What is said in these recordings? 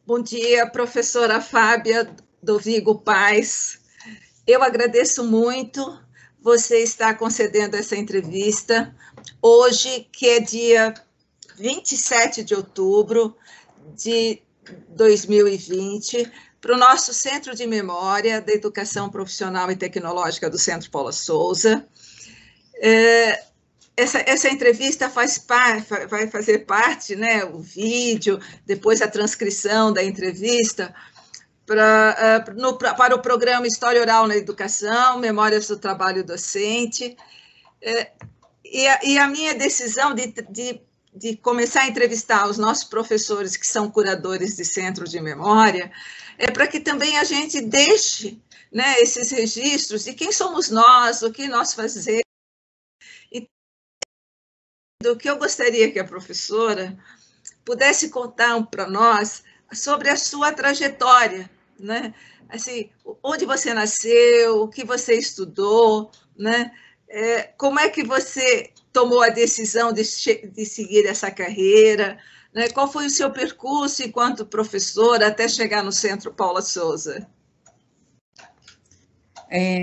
Bom dia, professora Fábia Dovigo Paz. Eu agradeço muito você estar concedendo essa entrevista hoje, que é dia 27 de outubro de 2020, para o nosso Centro de Memória da Educação Profissional e Tecnológica do Centro Paula Souza. Essa entrevista vai fazer parte, né, o vídeo, depois a transcrição da entrevista, para o programa História Oral na Educação, Memórias do Trabalho Docente. E a minha decisão de começar a entrevistar os nossos professores, que são curadores de centro de memória, é para que também a gente deixe, né, esses registros de quem somos nós, o que nós fazemos. Do que eu gostaria que a professora pudesse contar para nós sobre a sua trajetória, né? Assim, onde você nasceu, o que você estudou, né? Como é que você tomou a decisão de seguir essa carreira, né? Qual foi o seu percurso enquanto professora até chegar no Centro Paula Souza?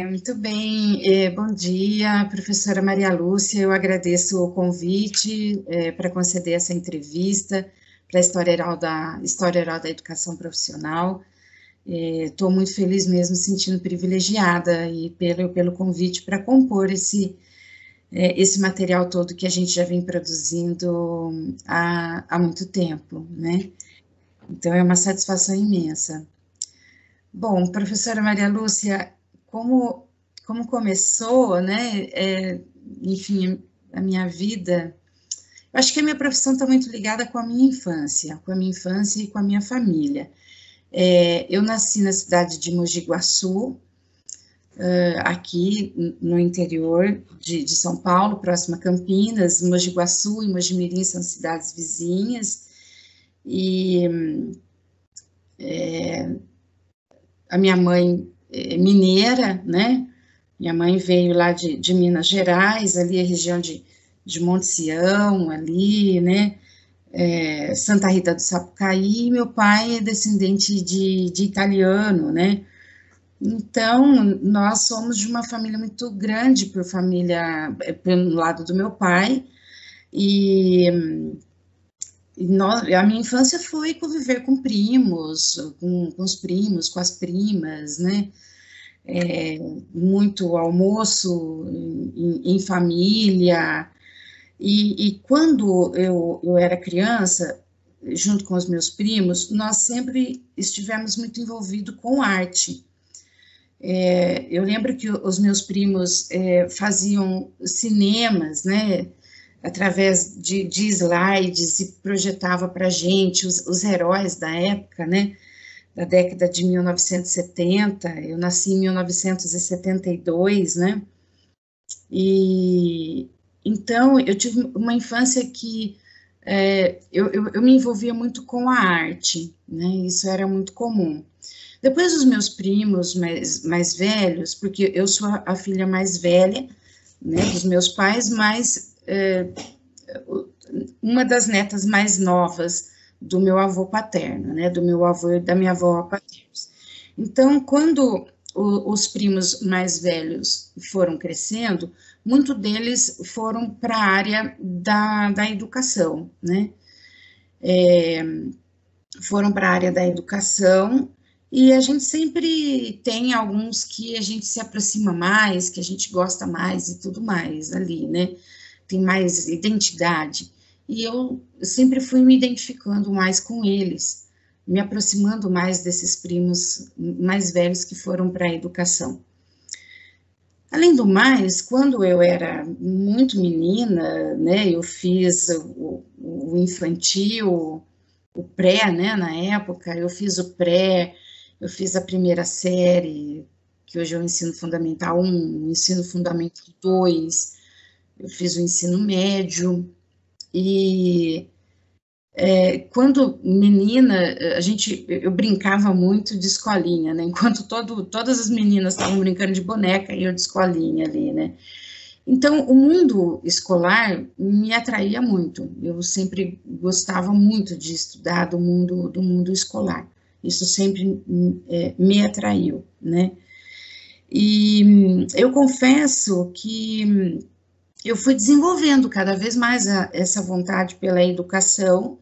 Muito bem, bom dia, professora Maria Lúcia, eu agradeço o convite para conceder essa entrevista para a História Oral da Educação Profissional. Estou muito feliz mesmo, sentindo privilegiada e pelo convite para compor esse material todo que a gente já vem produzindo há muito tempo, né? Então, é uma satisfação imensa. Bom, professora Maria Lúcia, como começou, né, enfim, a minha vida, eu acho que a minha profissão está muito ligada com a minha infância e com a minha família. Eu nasci na cidade de Mogi Guaçu, aqui no interior de São Paulo, próximo a Campinas. Mogi Guaçu e Mogi Mirim são cidades vizinhas, e a minha mãe é mineira, né? Minha mãe veio lá de Minas Gerais, ali a região de Monte Sião, ali, né? Santa Rita do Sapucaí, e meu pai é descendente de italiano, né? Então, nós somos de uma família muito grande, pelo lado do meu pai, e a minha infância foi conviver com primos, com os primos, com as primas, né? Muito almoço em família, e quando eu era criança, junto com os meus primos, nós sempre estivemos muito envolvidos com arte. Eu lembro que os meus primos faziam cinemas, né, através de slides, e projetava para a gente os heróis da época, né, da década de 1970, eu nasci em 1972, né, e então eu tive uma infância que eu me envolvia muito com a arte, né, isso era muito comum. Depois os meus primos mais velhos, porque eu sou a filha mais velha, né, dos meus pais, mas uma das netas mais novas do meu avô paterno, né, do meu avô e da minha avó paternos. Então, quando os primos mais velhos foram crescendo, muitos deles foram para a área da educação, né, foram para a área da educação, e a gente sempre tem alguns que a gente se aproxima mais, que a gente gosta mais e tudo mais ali, né, tem mais identidade, e eu sempre fui me identificando mais com eles, me aproximando mais desses primos mais velhos que foram para a educação. Além do mais, quando eu era muito menina, né, eu fiz o infantil, o pré, né, na época, eu fiz o pré, eu fiz a primeira série, que hoje é o ensino fundamental 1, o ensino fundamental 2, eu fiz o ensino médio, e quando menina, eu brincava muito de escolinha, né, enquanto todas as meninas estavam brincando de boneca, e eu de escolinha ali, né, Então, o mundo escolar me atraía muito. Eu sempre gostava muito de estudar do mundo escolar. Isso sempre me atraiu, né? E eu confesso que eu fui desenvolvendo cada vez mais essa vontade pela educação,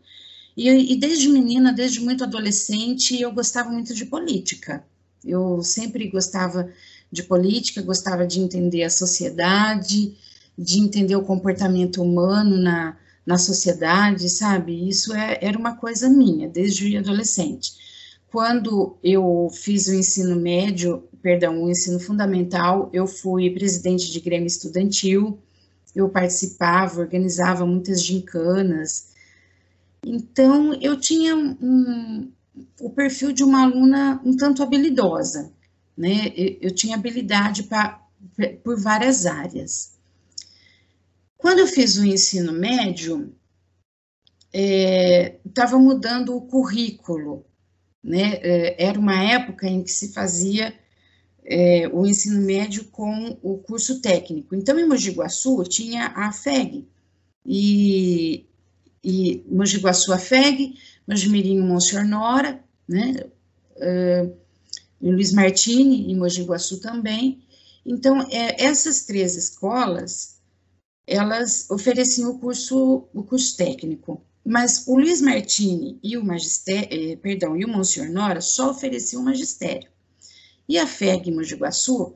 e desde menina, desde muito adolescente, eu gostava muito de política. Eu sempre gostava de política, gostava de entender a sociedade, de entender o comportamento humano na sociedade, sabe? Isso era uma coisa minha, desde adolescente. Quando eu fiz o ensino médio, perdão, o ensino fundamental, eu fui presidente de grêmio estudantil, eu participava, organizava muitas gincanas. Então, eu tinha o perfil de uma aluna um tanto habilidosa, né? Eu tinha habilidade por várias áreas. Quando eu fiz o ensino médio, estava mudando o currículo, né? Era uma época em que se fazia o ensino médio com o curso técnico. Então, em Mogi Guaçu, tinha a FEG, e Mogi Guaçu, a FEG, Mogi-mirim, Monsenhor Nora, né? Luiz Martini, em Mogi Guaçu também. Então, essas 3 escolas, elas ofereciam o curso técnico, mas o Luiz Martini e o e o Monsenhor Nora só ofereciam o magistério. E a FEG Mogi Guaçu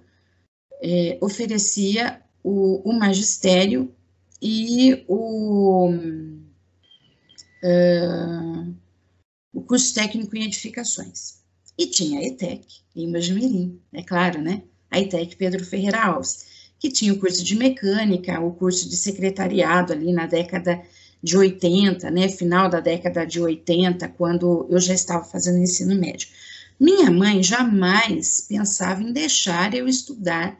oferecia o magistério e o curso técnico em edificações. E tinha a ETEC, em Mogi-mirim, é claro, né? A ETEC Pedro Ferreira Alves, que tinha o curso de mecânica, o curso de secretariado ali na década de 80, né? Final da década de 80, quando eu já estava fazendo ensino médio. Minha mãe jamais pensava em deixar eu estudar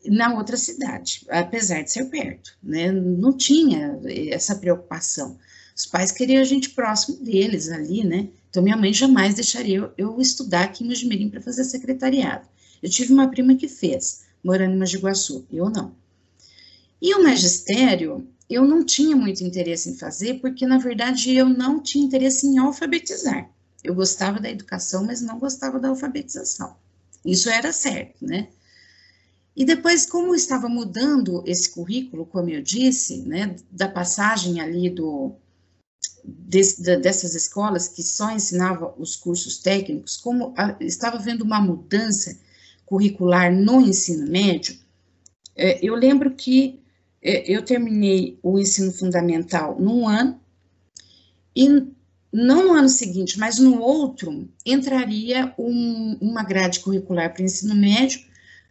na outra cidade, apesar de ser perto, né? Não tinha essa preocupação. Os pais queriam a gente próximo deles ali, né? Então, minha mãe jamais deixaria eu estudar aqui em Mogi-mirim para fazer secretariado. Eu tive uma prima que fez, morando em Mogi Guaçu, eu não. E o magistério, eu não tinha muito interesse em fazer, porque, na verdade, eu não tinha interesse em alfabetizar. Eu gostava da educação, mas não gostava da alfabetização. Isso era certo, né? E depois, como estava mudando esse currículo, como eu disse, né, da passagem ali dessas escolas que só ensinavam os cursos técnicos, como estava havendo uma mudança curricular no ensino médio, eu lembro que eu terminei o ensino fundamental num ano, e não no ano seguinte, mas no outro, entraria uma grade curricular para o ensino médio,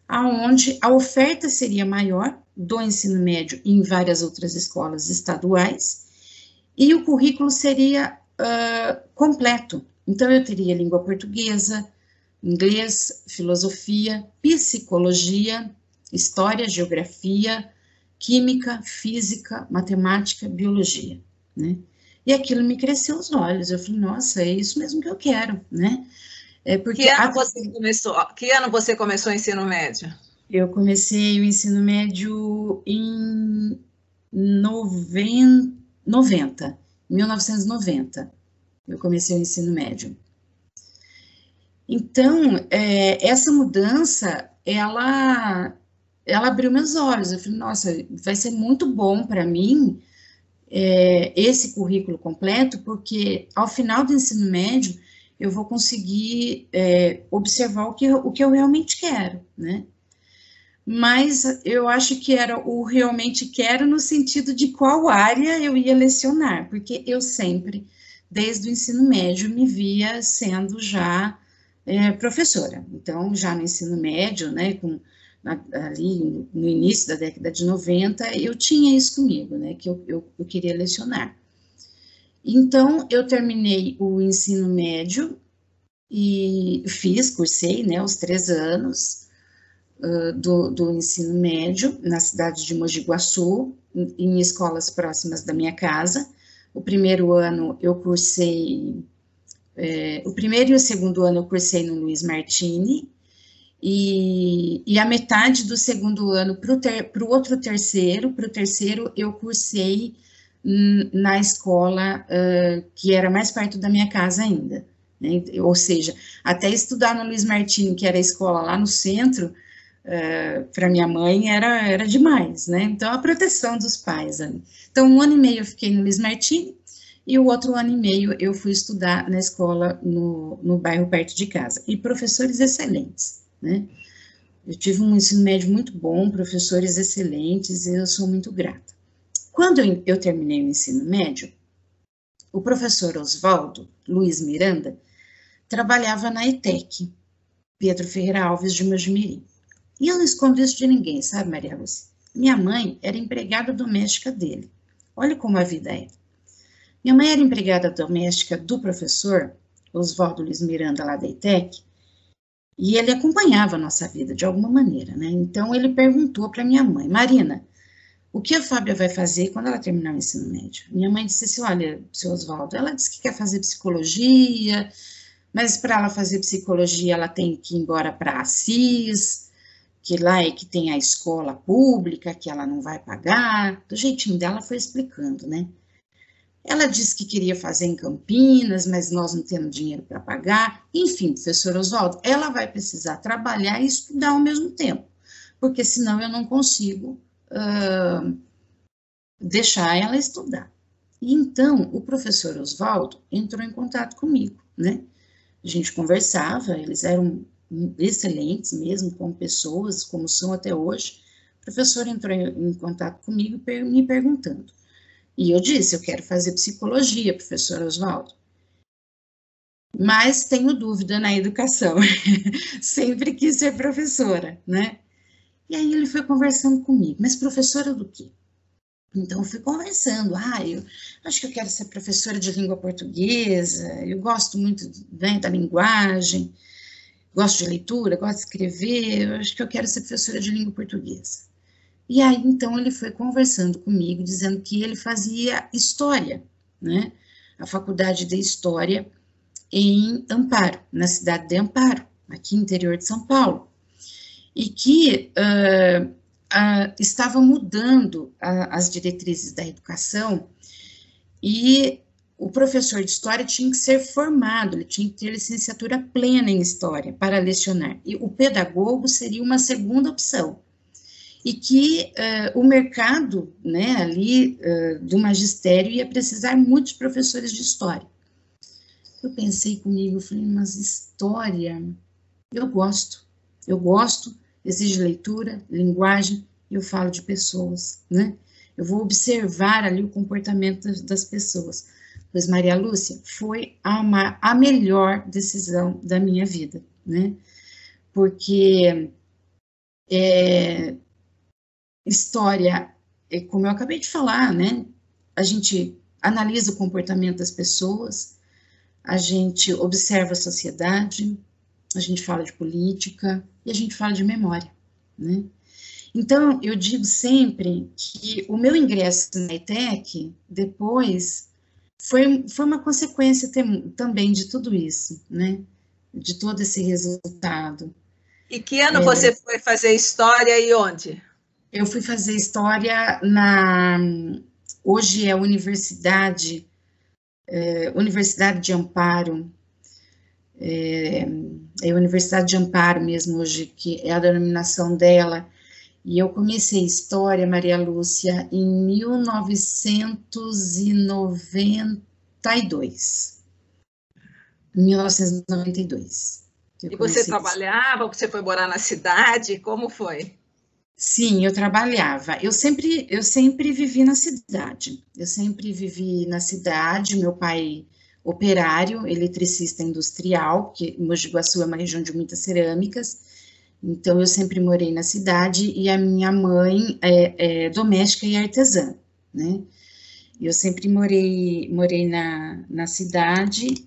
aonde a oferta seria maior do ensino médio em várias outras escolas estaduais, e o currículo seria completo. Então, eu teria língua portuguesa, inglês, filosofia, psicologia, história, geografia, química, física, matemática, biologia, né? E aquilo me cresceu os olhos. Eu falei, nossa, é isso mesmo que eu quero, né? Porque que ano você começou o ensino médio? Eu comecei o ensino médio em 1990. Eu comecei o ensino médio. Então, essa mudança, ela abriu meus olhos. Eu falei, nossa, vai ser muito bom para mim esse currículo completo, porque ao final do ensino médio, eu vou conseguir observar o que eu realmente quero, né? Mas eu acho que era o realmente quero no sentido de qual área eu ia lecionar, porque eu sempre, desde o ensino médio, me via sendo já professora. Então, já no ensino médio, né, ali no início da década de 90, eu tinha isso comigo, né, que eu queria lecionar. Então, eu terminei o ensino médio e cursei, né, os 3 anos do ensino médio na cidade de Mogi Guaçu, em escolas próximas da minha casa. O primeiro ano eu cursei, o primeiro e o segundo ano eu cursei no Luiz Martini, E a metade do segundo ano para o outro terceiro, para o terceiro eu cursei na escola que era mais perto da minha casa ainda, né? Ou seja, até estudar no Luiz Martini, que era a escola lá no centro, para minha mãe era demais, né? Então, a proteção dos pais. Né? Então, 1 ano e meio eu fiquei no Luiz Martini, e o outro ano e meio eu fui estudar na escola no bairro perto de casa. E professores excelentes, né? Eu tive um ensino médio muito bom, professores excelentes, e eu sou muito grata. Quando eu terminei o ensino médio, o professor Oswaldo Luiz Miranda trabalhava na ETEC, Pedro Ferreira Alves de Mojimirim. E eu não escondo isso de ninguém, sabe, Maria Lúcia? Minha mãe era empregada doméstica dele. Olha como a vida é. Minha mãe era empregada doméstica do professor Oswaldo Luiz Miranda, lá da ETEC, e ele acompanhava a nossa vida de alguma maneira, né? Então, ele perguntou para minha mãe, Marina, o que a Fábia vai fazer quando ela terminar o ensino médio? Minha mãe disse assim, olha, seu Oswaldo, ela disse que quer fazer psicologia, mas para ela fazer psicologia, ela tem que ir embora para Assis, que lá é que tem a escola pública, que ela não vai pagar, do jeitinho dela foi explicando, né? Ela disse que queria fazer em Campinas, mas nós não temos dinheiro para pagar. Enfim, professor Oswaldo, ela vai precisar trabalhar e estudar ao mesmo tempo, porque senão eu não consigo deixar ela estudar. E então, o professor Oswaldo entrou em contato comigo, né? A gente conversava, eles eram excelentes mesmo, como pessoas, como são até hoje. O professor entrou em contato comigo me perguntando. E eu disse, eu quero fazer psicologia, professor Oswaldo. Mas tenho dúvida na educação. Sempre quis ser professora, né? E aí ele foi conversando comigo. Mas professora do quê? Então, eu fui conversando. Eu acho que eu quero ser professora de língua portuguesa. Eu gosto muito, né, da linguagem. Gosto de leitura, gosto de escrever. Eu acho que eu quero ser professora de língua portuguesa. E aí, então, ele foi conversando comigo, dizendo que ele fazia História, né? A Faculdade de História em Amparo, na cidade de Amparo, aqui no interior de São Paulo. E que estava mudando as diretrizes da educação e o professor de História tinha que ser formado, ele tinha que ter licenciatura plena em História para lecionar. E o pedagogo seria uma segunda opção. E que o mercado, né, ali do magistério ia precisar muitos professores de História. Eu pensei comigo, eu falei, mas História, eu gosto, exige leitura, linguagem, e eu falo de pessoas, né? Eu vou observar ali o comportamento das pessoas. Pois, Maria Lúcia, foi a melhor decisão da minha vida, né? Porque História, como eu acabei de falar, né? A gente analisa o comportamento das pessoas, a gente observa a sociedade, a gente fala de política e a gente fala de memória, né? Então, eu digo sempre que o meu ingresso na ETEC, depois, foi uma consequência também de tudo isso, né? De todo esse resultado. E que ano você foi fazer História e onde? Eu fui fazer História hoje é Universidade de Amparo, é a Universidade de Amparo mesmo hoje, que é a denominação dela, e eu comecei História, Maria Lúcia, em 1992. Em 1992. E você trabalhava, você foi morar na cidade, como foi? Sim, eu trabalhava. Eu sempre vivi na cidade. Meu pai operário, eletricista industrial, que Mogi Guaçu é uma região de muitas cerâmicas, então eu sempre morei na cidade, e a minha mãe é doméstica e artesã, né? Eu sempre morei na cidade.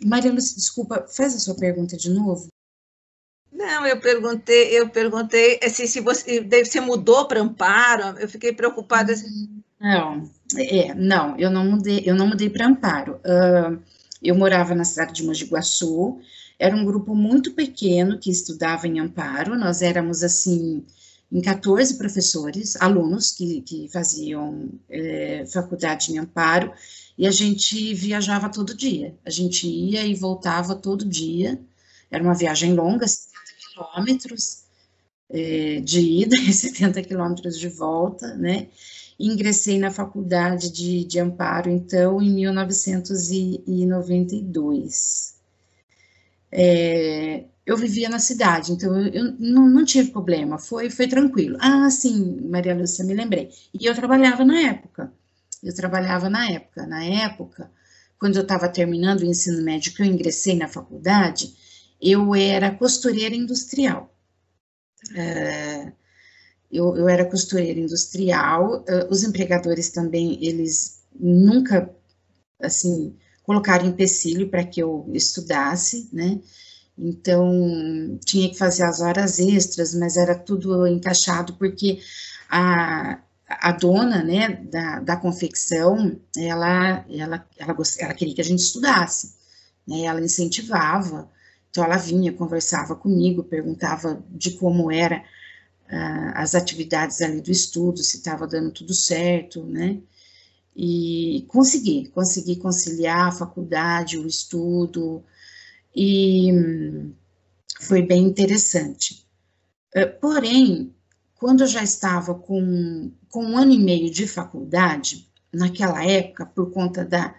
Maria Lúcia, desculpa, faz a sua pergunta de novo. Não, eu perguntei assim, se você mudou para Amparo, eu fiquei preocupada. Não, eu não mudei para Amparo. Eu morava na cidade de Mogi Guaçu, Era um grupo muito pequeno que estudava em Amparo, nós éramos, assim, em 14 professores, alunos que faziam faculdade em Amparo, e a gente viajava todo dia, a gente ia e voltava todo dia, era uma viagem longa, 70 quilômetros de ida e 70 quilômetros de volta, né? Ingressei na faculdade de Amparo, então, em 1992. Eu vivia na cidade, então eu não tive problema, foi tranquilo. Ah, sim, Maria Lúcia, me lembrei. E eu trabalhava na época, na época, quando eu estava terminando o ensino médio, que eu ingressei na faculdade, eu era costureira industrial. Eu era costureira industrial, os empregadores também, eles nunca, assim, colocaram empecilho para que eu estudasse, né? Então, tinha que fazer as horas extras, mas era tudo encaixado, porque a dona, né, da confecção, ela queria que a gente estudasse, né? Ela incentivava, então ela vinha, conversava comigo, perguntava de como era as atividades ali do estudo, se estava dando tudo certo, né? E consegui conciliar a faculdade, o estudo, e foi bem interessante. Porém, quando eu já estava com 1 ano e meio de faculdade, naquela época, por conta da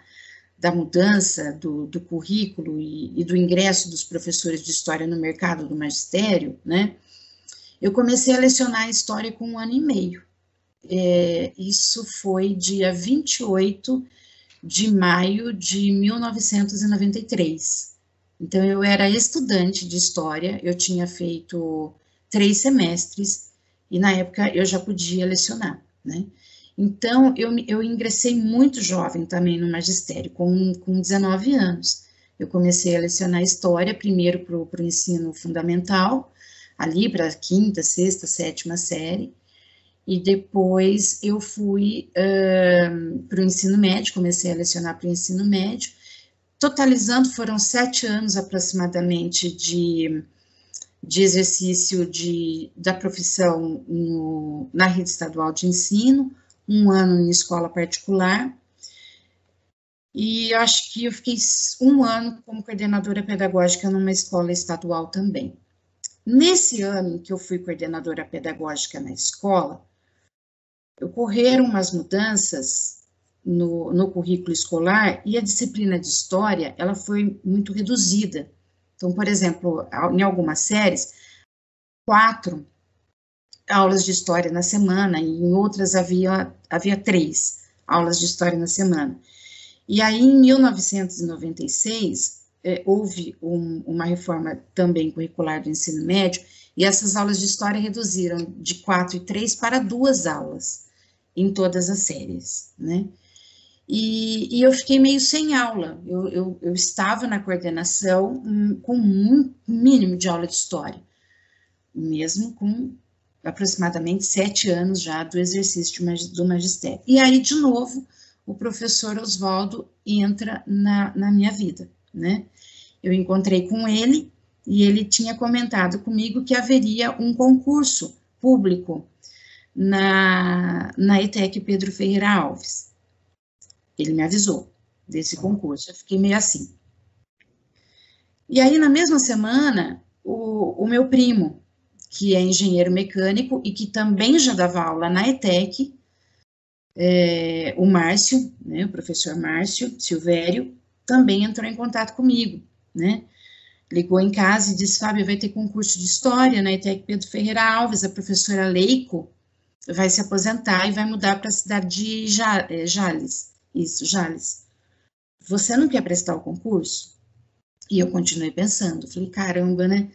mudança do currículo e do ingresso dos professores de história no mercado do magistério, né, eu comecei a lecionar história com 1 ano e meio. Isso foi dia 28 de maio de 1993. Então, eu era estudante de história, eu tinha feito 3 semestres, e na época eu já podia lecionar, né? Então, eu ingressei muito jovem também no magistério, com 19 anos. Eu comecei a lecionar história, primeiro para o ensino fundamental, ali para a 5ª, 6ª, 7ª série, e depois eu fui para o ensino médio, comecei a lecionar para o ensino médio, totalizando foram 7 anos aproximadamente de exercício da profissão na rede estadual de ensino, 1 ano em escola particular, e acho que eu fiquei 1 ano como coordenadora pedagógica numa escola estadual também. Nesse ano que eu fui coordenadora pedagógica na escola, ocorreram umas mudanças no currículo escolar, e a disciplina de história, ela foi muito reduzida. Então, por exemplo, em algumas séries, 4 aulas de história na semana, e em outras havia 3 aulas de história na semana. E aí, em 1996, houve uma reforma também curricular do ensino médio, e essas aulas de história reduziram de 4 e 3 para 2 aulas em todas as séries, né? E eu fiquei meio sem aula, eu estava na coordenação com um mínimo de aula de história, mesmo com aproximadamente 7 anos já do exercício do magistério. E aí, de novo, o professor Oswaldo entra na minha vida, né? Eu encontrei com ele, e ele tinha comentado comigo que haveria um concurso público na ETEC Pedro Ferreira Alves. Ele me avisou desse concurso, eu fiquei meio assim. E aí, na mesma semana, o meu primo, que é engenheiro mecânico e que também já dava aula na ETEC, o Márcio, né, o professor Márcio Silvério, também entrou em contato comigo, né? Ligou em casa e disse: Fábio, vai ter concurso de história na ETEC Pedro Ferreira Alves, a professora Leico vai se aposentar e vai mudar para a cidade de Jales. Isso, Jales. Você não quer prestar o concurso? E eu continuei pensando, falei, caramba, né?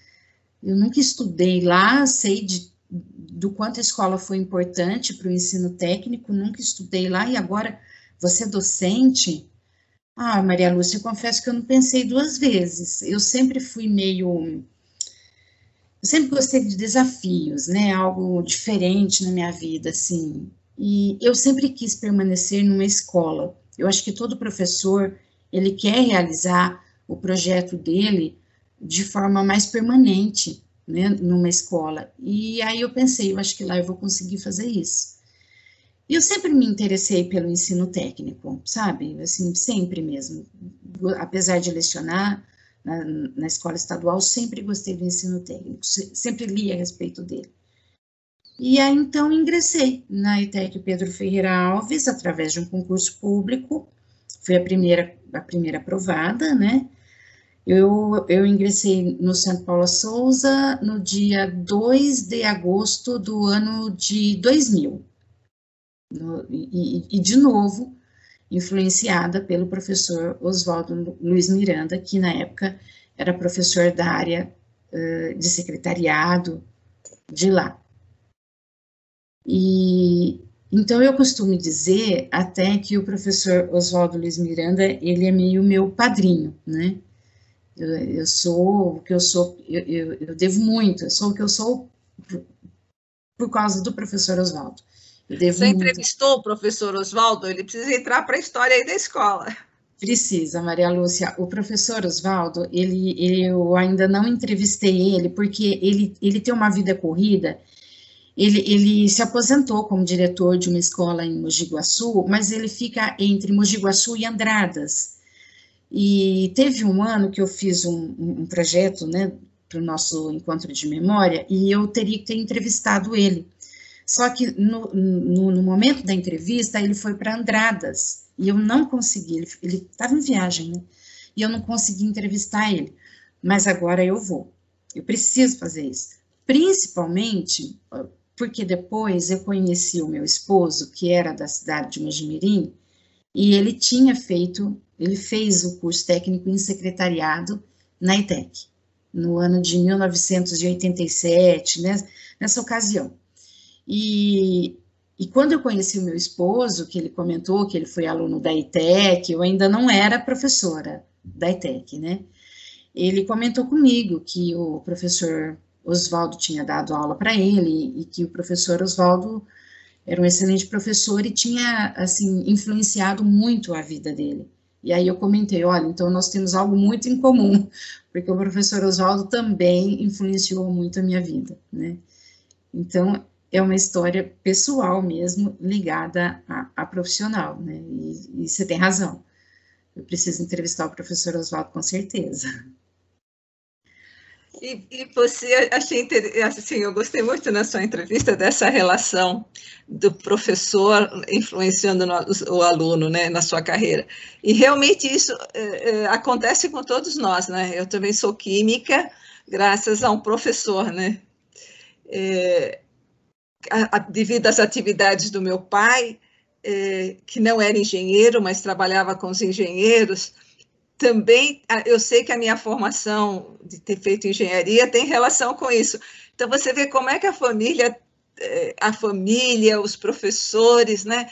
Eu nunca estudei lá, sei do quanto a escola foi importante para o ensino técnico, nunca estudei lá, e agora você é docente? Ah, Maria Lúcia, eu confesso que eu não pensei 2 vezes. Eu sempre fui eu sempre gostei de desafios, né? Algo diferente na minha vida, assim. E eu sempre quis permanecer numa escola. Eu acho que todo professor, ele quer realizar o projeto dele de forma mais permanente, né, numa escola. E aí eu pensei, eu acho que lá eu vou conseguir fazer isso. E eu sempre me interessei pelo ensino técnico, sabe? Assim, sempre mesmo. Apesar de lecionar na escola estadual, sempre gostei do ensino técnico, sempre li a respeito dele. E aí, então, ingressei na ETEC Pedro Ferreira Alves, através de um concurso público, fui a primeira aprovada, né? Eu ingressei no Centro Paula Souza no dia 2 de agosto do ano de 2000. De novo, influenciada pelo professor Oswaldo Luiz Miranda, que na época era professor da área de secretariado de lá. E então eu costumo dizer até que o professor Oswaldo Luiz Miranda, ele é meio meu padrinho, né? Eu sou o que eu sou, eu devo muito, eu sou o que eu sou por causa do professor Oswaldo. Você entrevistou o professor Oswaldo? Ele precisa entrar para a história aí da escola. Precisa, Maria Lúcia. O professor Oswaldo, eu ainda não entrevistei ele, porque ele tem uma vida corrida. Ele se aposentou como diretor de uma escola em Mogi Guaçu, mas ele fica entre Mogi Guaçu e Andradas. E teve um ano que eu fiz um projeto, né, para o nosso encontro de memória, e eu teria que ter entrevistado ele. Só que no momento da entrevista, ele foi para Andradas, e eu não consegui, ele estava em viagem, né? E eu não consegui entrevistar ele. Mas agora eu vou. Eu preciso fazer isso. Principalmente porque depois eu conheci o meu esposo, que era da cidade de Mojimirim, e ele fez o curso técnico em secretariado na ETEC, no ano de 1987, né, nessa ocasião. E quando eu conheci o meu esposo, que ele comentou que ele foi aluno da ETEC, eu ainda não era professora da ETEC, né? Ele comentou comigo que o professor Oswaldo tinha dado aula para ele e que o professor Oswaldo era um excelente professor e tinha, assim, influenciado muito a vida dele. E aí eu comentei, olha, então nós temos algo muito em comum, porque o professor Oswaldo também influenciou muito a minha vida, né? Então, é uma história pessoal mesmo, ligada a profissional, né? E você tem razão. Eu preciso entrevistar o professor Oswaldo com certeza. E você, achei assim, eu gostei muito na sua entrevista dessa relação do professor influenciando o aluno, né, na sua carreira. E realmente isso acontece com todos nós, né? Eu também sou química, graças a um professor, né? Devido às atividades do meu pai, que não era engenheiro, mas trabalhava com os engenheiros, também eu sei que a minha formação de ter feito engenharia tem relação com isso. Então, você vê como é que a família, os professores, né,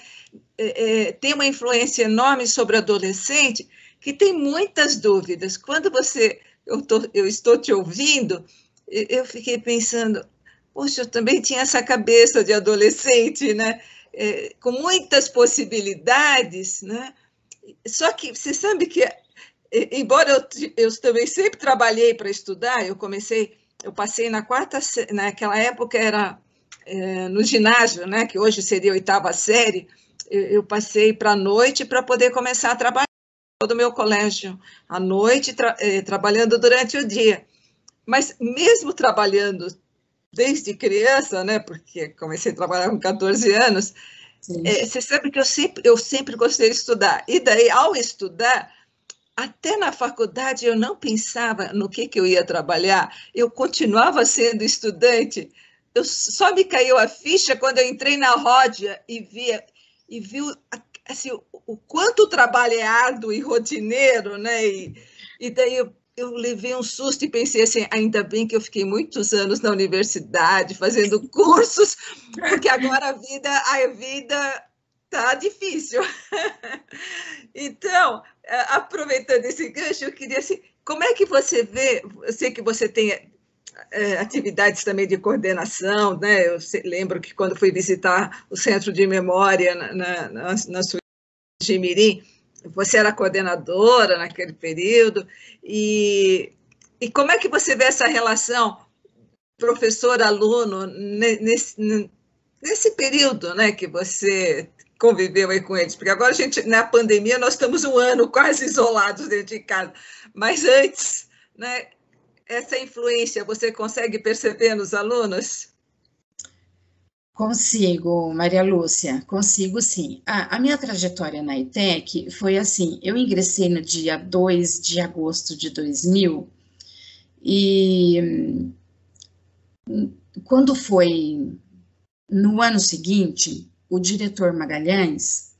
tem uma influência enorme sobre o adolescente, que tem muitas dúvidas. Quando eu estou te ouvindo, eu fiquei pensando, poxa, eu também tinha essa cabeça de adolescente, né, com muitas possibilidades, né? Só que você sabe que embora eu também sempre trabalhei para estudar, eu passei naquela época era no ginásio, né, que hoje seria a 8ª série, eu passei para a noite para poder começar a trabalhar todo o meu colégio à noite, trabalhando durante o dia. Mas mesmo trabalhando desde criança, né, porque comecei a trabalhar com 14 anos, você sabe que eu sempre gostei de estudar. E daí, ao estudar, até na faculdade eu não pensava no que eu ia trabalhar, eu continuava sendo estudante, só me caiu a ficha quando eu entrei na Ródia e vi assim, o quanto o trabalho é árduo e rotineiro, né? E daí eu levei um susto e pensei assim, ainda bem que eu fiquei muitos anos na universidade fazendo cursos, porque agora a vida tá difícil. Então, aproveitando esse gancho, eu queria assim, como é que você vê, eu sei que você tem atividades também de coordenação, né? Eu lembro que quando fui visitar o Centro de Memória na sua Jimirim, você era coordenadora naquele período, e E como é que você vê essa relação professor-aluno nesse período, né, que você conviveu aí com eles? Porque agora a gente, na pandemia, nós estamos um ano quase isolados dentro de casa, mas antes, né, essa influência você consegue perceber nos alunos? Consigo, Maria Lúcia, consigo sim. A minha trajetória na ETEC foi assim, eu ingressei no dia 2 de agosto de 2000 e quando foi no ano seguinte, o diretor Magalhães,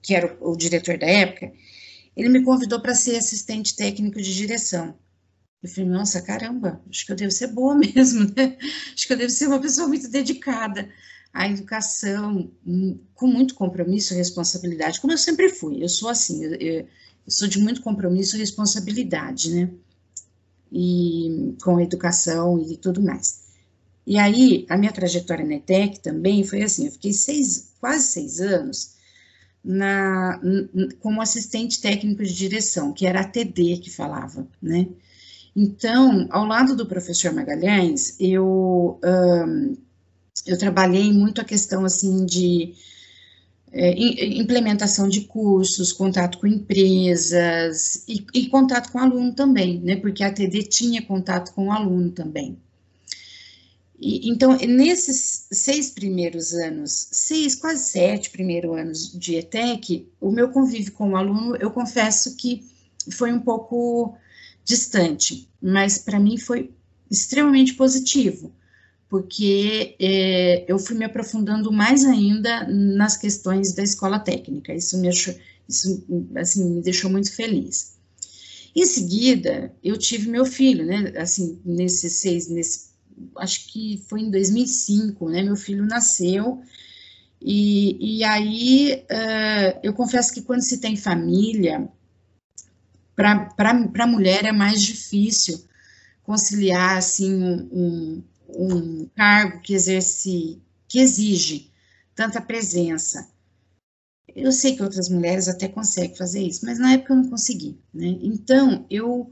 que era o diretor da época, ele me convidou para ser assistente técnico de direção. Eu falei, nossa, caramba, acho que eu devo ser boa mesmo, né? Acho que eu devo ser uma pessoa muito dedicada à educação, com muito compromisso e responsabilidade, como eu sempre fui. Eu sou assim, eu sou de muito compromisso e responsabilidade, né? E com a educação e tudo mais. E aí, a minha trajetória na ETEC também foi assim, eu fiquei quase 6 anos como assistente técnico de direção, que era a TD que falava, né? Então, ao lado do professor Magalhães, eu trabalhei muito a questão, assim, de implementação de cursos, contato com empresas e contato com aluno também, né, porque a TD tinha contato com o aluno também. Então, nesses 6 primeiros anos, quase 7 primeiros anos de ETEC, o meu convívio com o aluno, eu confesso que foi um pouco distante, mas para mim foi extremamente positivo, porque eu fui me aprofundando mais ainda nas questões da escola técnica, isso assim, me deixou muito feliz. Em seguida, eu tive meu filho, né, assim, acho que foi em 2005, né, meu filho nasceu, e aí eu confesso que quando se tem família, para a mulher é mais difícil conciliar, assim, um cargo que exige tanta presença. Eu sei que outras mulheres até conseguem fazer isso, mas na época eu não consegui, né? Então, eu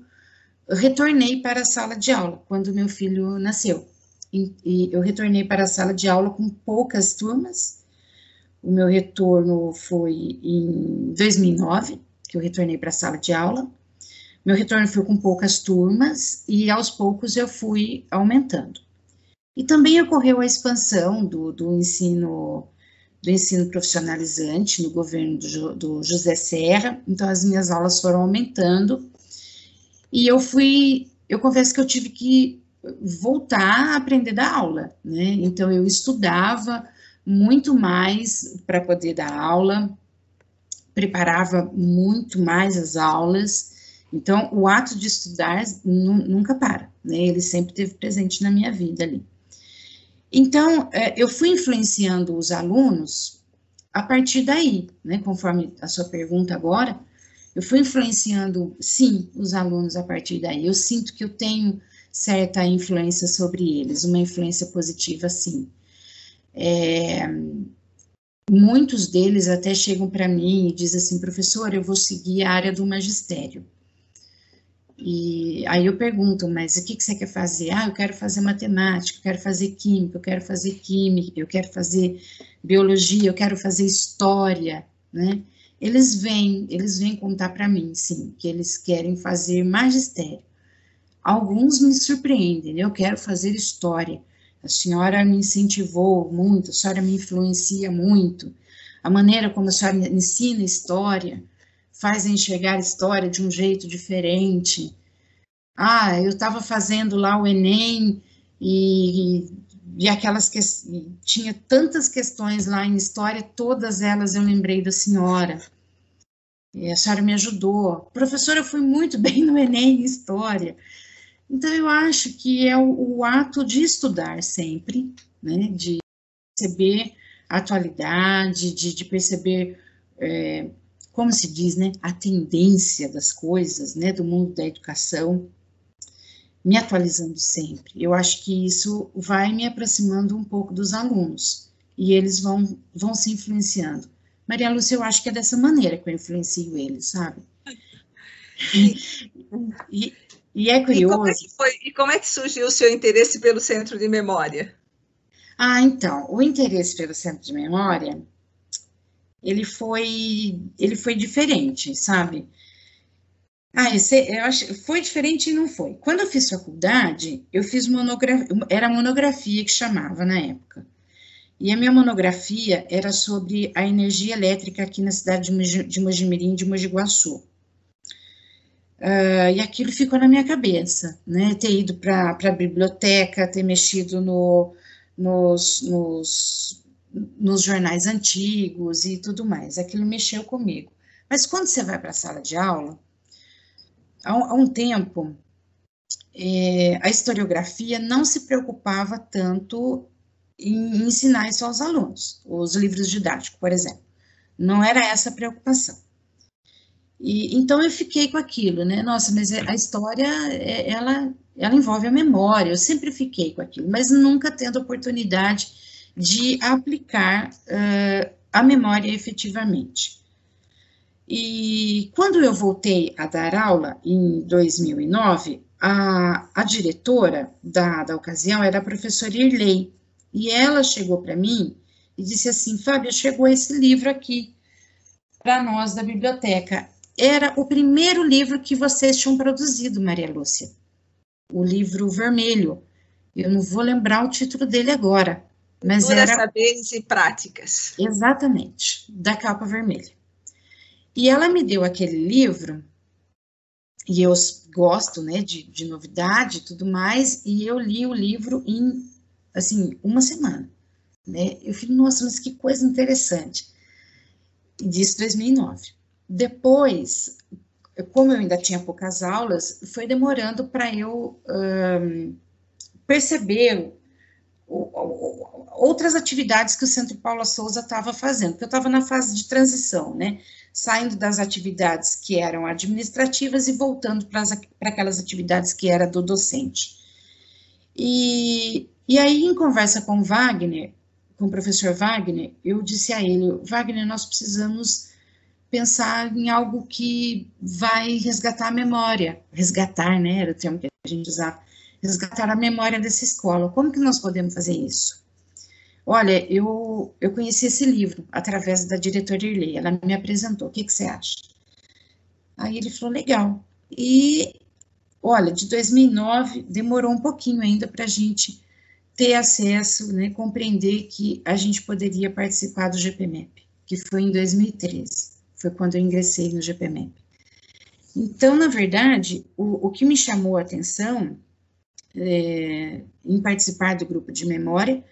retornei para a sala de aula, quando meu filho nasceu. E eu retornei para a sala de aula com poucas turmas. O meu retorno foi em 2009, que eu retornei para a sala de aula. Meu retorno foi com poucas turmas e aos poucos eu fui aumentando. E também ocorreu a expansão do ensino profissionalizante no governo do José Serra, então as minhas aulas foram aumentando e eu confesso que eu tive que voltar a aprender da aula, né? Então eu estudava muito mais para poder dar aula, preparava muito mais as aulas. Então, o ato de estudar nunca para, né? Ele sempre esteve presente na minha vida ali. Então, eu fui influenciando os alunos a partir daí, né? Conforme a sua pergunta agora, eu fui influenciando, sim, os alunos a partir daí. Eu sinto que eu tenho certa influência sobre eles, uma influência positiva, sim. Muitos deles até chegam para mim e dizem assim, professor, eu vou seguir a área do magistério. E aí eu pergunto, mas o que você quer fazer? Ah, eu quero fazer matemática, eu quero fazer química, eu quero fazer biologia, eu quero fazer história, né? Eles vêm contar para mim, sim, que eles querem fazer magistério. Alguns me surpreendem, eu quero fazer história. A senhora me incentivou muito, a senhora me influencia muito. A maneira como a senhora ensina história faz enxergar a história de um jeito diferente. Ah, eu estava fazendo lá o Enem e tinha tantas questões lá em história, todas elas eu lembrei da senhora. E a senhora me ajudou. Professora, eu fui muito bem no Enem em história. Então, eu acho que é o ato de estudar sempre, né, de perceber a atualidade, de perceber, como se diz, né, a tendência das coisas, né, do mundo da educação, me atualizando sempre. Eu acho que isso vai me aproximando um pouco dos alunos, e eles vão se influenciando. Maria Lúcia, eu acho que é dessa maneira que eu influencio eles, sabe? E, e é E como é curioso. que foi? E como é que surgiu o seu interesse pelo Centro de Memória? Então, o interesse pelo centro de memória, ele foi diferente, sabe? Eu acho, foi diferente e não foi. Quando eu fiz faculdade, eu fiz monografia, era monografia que chamava na época. E a minha monografia era sobre a energia elétrica aqui na cidade de Mojimirim, de Mogi Guaçu. E aquilo ficou na minha cabeça, né? Ter ido para a biblioteca, ter mexido nos, nos, nos jornais antigos e tudo mais. Aquilo mexeu comigo. Mas quando você vai para a sala de aula, há um tempo, a historiografia não se preocupava tanto em ensinar isso aos alunos, os livros didáticos, por exemplo. Não era essa a preocupação. E, então eu fiquei com aquilo, né? Nossa, mas a história, ela envolve a memória, eu sempre fiquei com aquilo, mas nunca tendo oportunidade de aplicar a memória efetivamente. E quando eu voltei a dar aula, em 2009, a diretora da ocasião era a professora Irlei, e ela chegou para mim e disse assim, Fábio, chegou esse livro aqui para nós da biblioteca. Era o primeiro livro que vocês tinham produzido, Maria Lúcia, o livro vermelho. Eu não vou lembrar o título dele agora, mas Cultura, era... Saberes e Práticas. Exatamente, da capa vermelha. E ela me deu aquele livro, e eu gosto, né, de novidade e tudo mais, e eu li o livro em, assim, uma semana, né? Eu falei, nossa, mas que coisa interessante. E disse 2009. Depois, como eu ainda tinha poucas aulas, foi demorando para eu perceber outras atividades que o Centro Paula Souza estava fazendo, porque eu estava na fase de transição, né? Saindo das atividades que eram administrativas e voltando para aquelas atividades que era do docente. E aí, em conversa com o Wagner, com o professor Wagner, eu disse a ele, Wagner, nós precisamos pensar em algo que vai resgatar a memória, resgatar, né, era o termo que a gente usava, resgatar a memória dessa escola. Como que nós podemos fazer isso? Olha, eu conheci esse livro através da diretora Irlei, ela me apresentou, o que você acha? Aí ele falou, legal. E, olha, de 2009, demorou um pouquinho ainda para a gente ter acesso, né, compreender que a gente poderia participar do GPMEP, que foi em 2013, foi quando eu ingressei no GPMEP. Então, na verdade, o que me chamou a atenção em participar do grupo de memória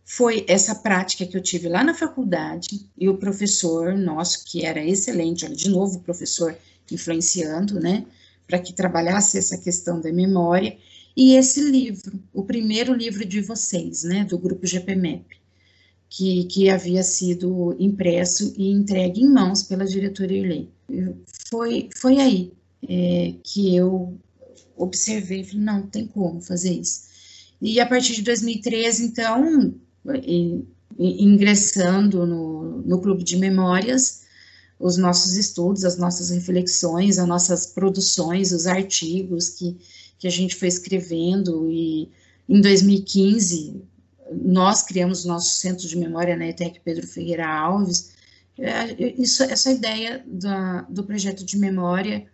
foi essa prática que eu tive lá na faculdade, e o professor nosso, que era excelente, olha, de novo o professor influenciando, né, para que trabalhasse essa questão da memória, e esse livro, o primeiro livro de vocês, né, do grupo GPMEP, que havia sido impresso e entregue em mãos pela diretora Irlei. Foi aí que eu observei, falei, não, tem como fazer isso. E a partir de 2013, então, ingressando no Clube de Memórias, os nossos estudos, as nossas reflexões, as nossas produções, os artigos que a gente foi escrevendo, e em 2015, nós criamos o nosso Centro de Memória na ETEC Pedro Ferreira Alves. Essa ideia do projeto de memória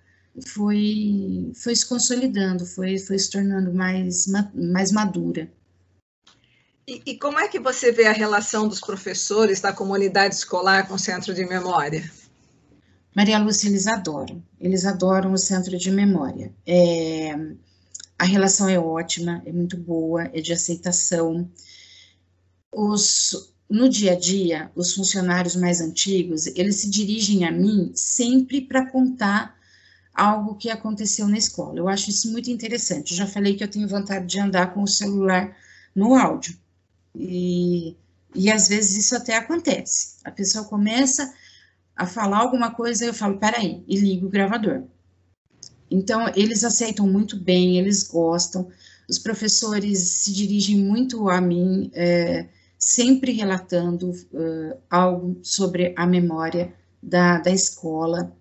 foi se consolidando, foi se tornando mais madura. E como é que você vê a relação dos professores da comunidade escolar com o Centro de Memória? Maria Lúcia, eles adoram o Centro de Memória. A relação é ótima, é muito boa, é de aceitação. No dia a dia, os funcionários mais antigos, eles se dirigem a mim sempre para contar algo que aconteceu na escola. Eu acho isso muito interessante. Eu já falei que eu tenho vontade de andar com o celular no áudio. E às vezes isso até acontece. A pessoa começa a falar alguma coisa, eu falo, peraí, e ligo o gravador. Então, eles aceitam muito bem, eles gostam. Os professores se dirigem muito a mim, sempre relatando algo sobre a memória da escola.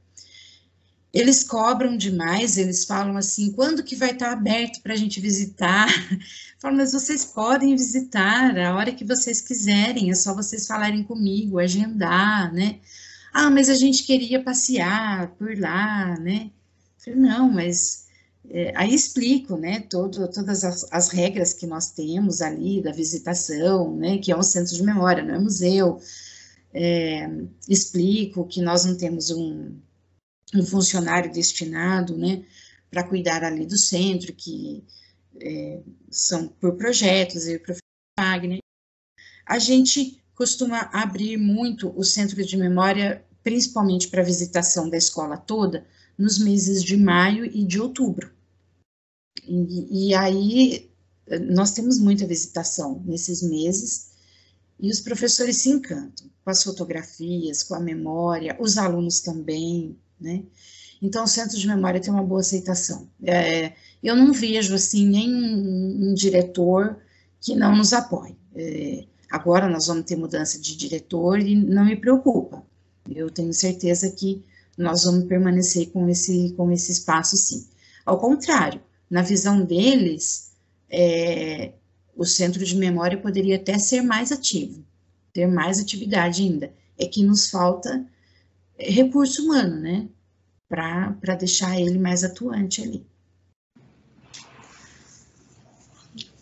Eles cobram demais, eles falam assim, quando que vai estar aberto para a gente visitar? Falam, mas vocês podem visitar a hora que vocês quiserem, é só vocês falarem comigo, agendar, né? Ah, mas a gente queria passear por lá, né? Falei, não, mas aí explico, né, todas as regras que nós temos ali da visitação, né, que é um centro de memória, não é museu. Explico que nós não temos um funcionário destinado, né, para cuidar ali do centro, que são por projetos, e o professor Wagner. A gente costuma abrir muito o centro de memória, principalmente para visitação da escola toda, nos meses de maio e de outubro. E aí, nós temos muita visitação nesses meses, e os professores se encantam com as fotografias, com a memória, os alunos também, né? Então, o Centro de Memória tem uma boa aceitação. Eu não vejo, assim, nenhum diretor que não nos apoie. Agora nós vamos ter mudança de diretor e não me preocupa. Eu tenho certeza que nós vamos permanecer com esse espaço, sim. Ao contrário, na visão deles, o Centro de Memória poderia até ser mais ativo, ter mais atividade ainda. É que nos falta recurso humano, né? Para deixar ele mais atuante ali.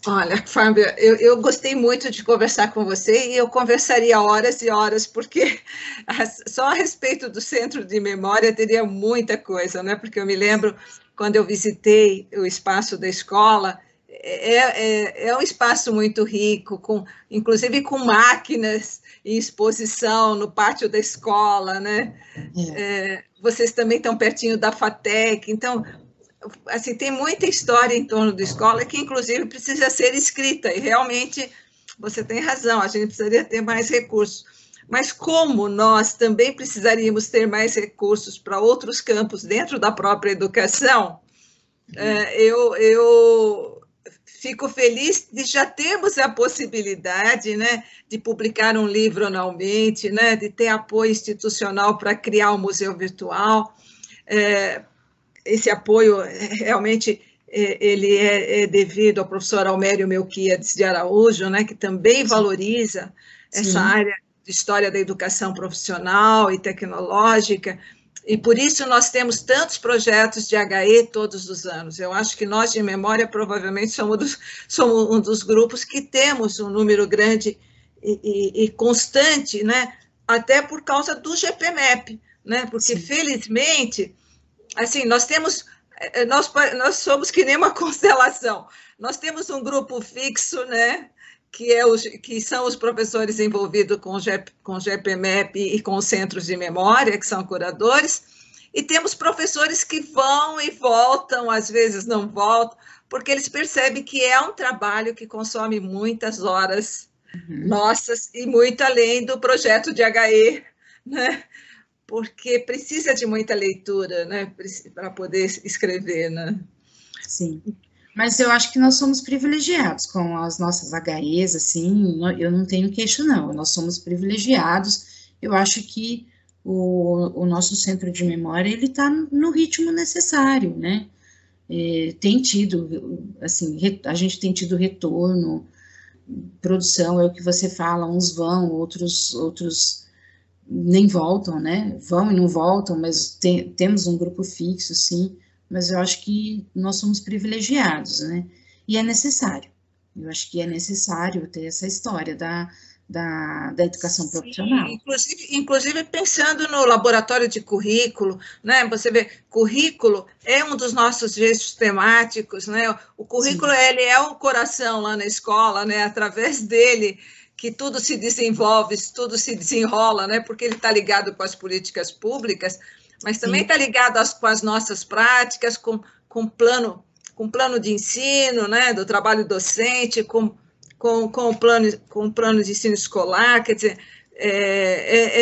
Olha, Fábia, eu gostei muito de conversar com você e eu conversaria horas e horas, porque só a respeito do Centro de Memória teria muita coisa, né? Porque eu me lembro, quando eu visitei o espaço da escola, é um espaço muito rico, inclusive com máquinas em exposição no pátio da escola, né? Vocês também estão pertinho da FATEC, então, assim, tem muita história em torno da escola que, inclusive, precisa ser escrita, e realmente você tem razão, a gente precisaria ter mais recursos. Mas como nós também precisaríamos ter mais recursos para outros campos dentro da própria educação, eu fico feliz de já termos a possibilidade, né, de publicar um livro anualmente, né, de ter apoio institucional para criar um museu virtual. Esse apoio, realmente, ele é devido ao professor Almério Melquiades de Araújo, né, que também valoriza essa área de história da educação profissional e tecnológica, e por isso nós temos tantos projetos de HE todos os anos. Eu acho que nós, de memória, provavelmente somos um dos grupos que temos um número grande e constante, né, até por causa do GPMEP, né, porque, felizmente, assim, nós somos que nem uma constelação. Nós temos um grupo fixo, né, que são os professores envolvidos com o GPMEP e com os centros de memória, que são curadores, e temos professores que vão e voltam, às vezes não voltam, porque eles percebem que é um trabalho que consome muitas horas nossas, e muito além do projeto de HE, né? Porque precisa de muita leitura, né, para poder escrever, né? Sim, mas eu acho que nós somos privilegiados com as nossas HEs, assim, eu não tenho queixo, não, nós somos privilegiados. Eu acho que o nosso centro de memória, ele está no ritmo necessário, né? Tem tido, assim, a gente tem tido retorno, produção, é o que você fala, uns vão, outros nem voltam, né? Vão e não voltam, mas temos um grupo fixo, sim, mas eu acho que nós somos privilegiados, né? E é necessário. Eu acho que é necessário ter essa história da educação profissional. Inclusive pensando no laboratório de currículo, né? Você vê, currículo é um dos nossos eixos temáticos, né? O currículo, ele é o coração lá na escola, né? Através dele que tudo se desenvolve, tudo se desenrola, né? Porque ele está ligado com as políticas públicas, mas também está ligado com as nossas práticas, com plano de ensino, né? Do trabalho docente, com o plano de ensino escolar, quer dizer,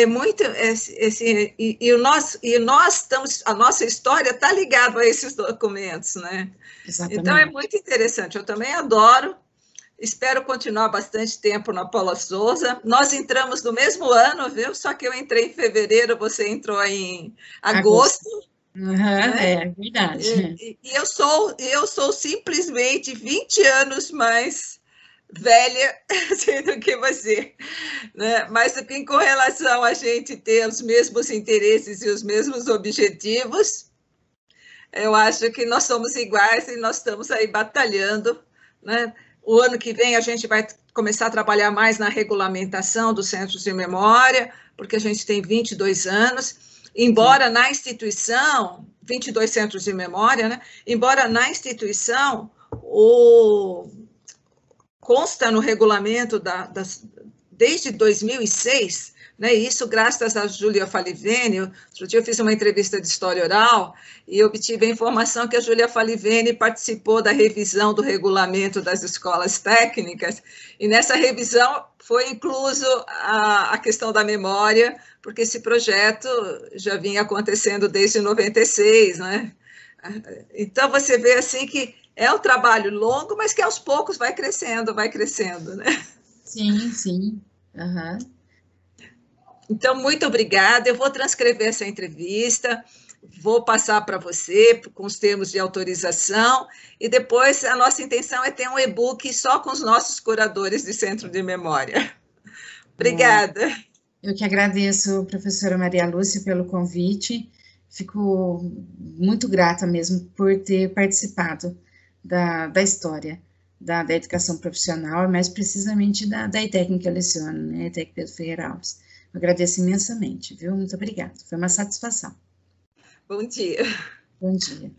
muito, assim, nós estamos, a nossa história está ligada a esses documentos, né? Exatamente. Então, é muito interessante, eu também adoro. Espero continuar bastante tempo na Paula Souza. Nós entramos no mesmo ano, viu? Só que eu entrei em fevereiro, você entrou em agosto. Uhum, né? é verdade. E eu sou simplesmente 20 anos mais velha assim, do que você, né? Mas com relação a gente ter os mesmos interesses e os mesmos objetivos, eu acho que nós somos iguais e nós estamos aí batalhando, né? O ano que vem a gente vai começar a trabalhar mais na regulamentação dos centros de memória, porque a gente tem 22 anos, Sim, embora na instituição, 22 centros de memória, né? Embora na instituição o consta no regulamento desde 2006, né, isso graças a Júlia Falivene. Outro dia eu fiz uma entrevista de história oral e obtive a informação que a Júlia Falivene participou da revisão do regulamento das escolas técnicas, e nessa revisão foi incluso a questão da memória, porque esse projeto já vinha acontecendo desde 96, né? Então você vê assim que é um trabalho longo, mas que aos poucos vai crescendo, né? sim, sim. Uhum. Então, muito obrigada. Eu vou transcrever essa entrevista, vou passar para você com os termos de autorização, e depois a nossa intenção é ter um e-book só com os nossos curadores de centro de memória. Obrigada. Eu que agradeço, professora Maria Lúcia, pelo convite. Fico muito grata mesmo por ter participado da história da educação profissional, e mais precisamente da ETEC que eu leciono, né, ETEC Pedro Ferreira Alves. Eu agradeço imensamente, viu? Muito obrigada. Foi uma satisfação. Bom dia. Bom dia.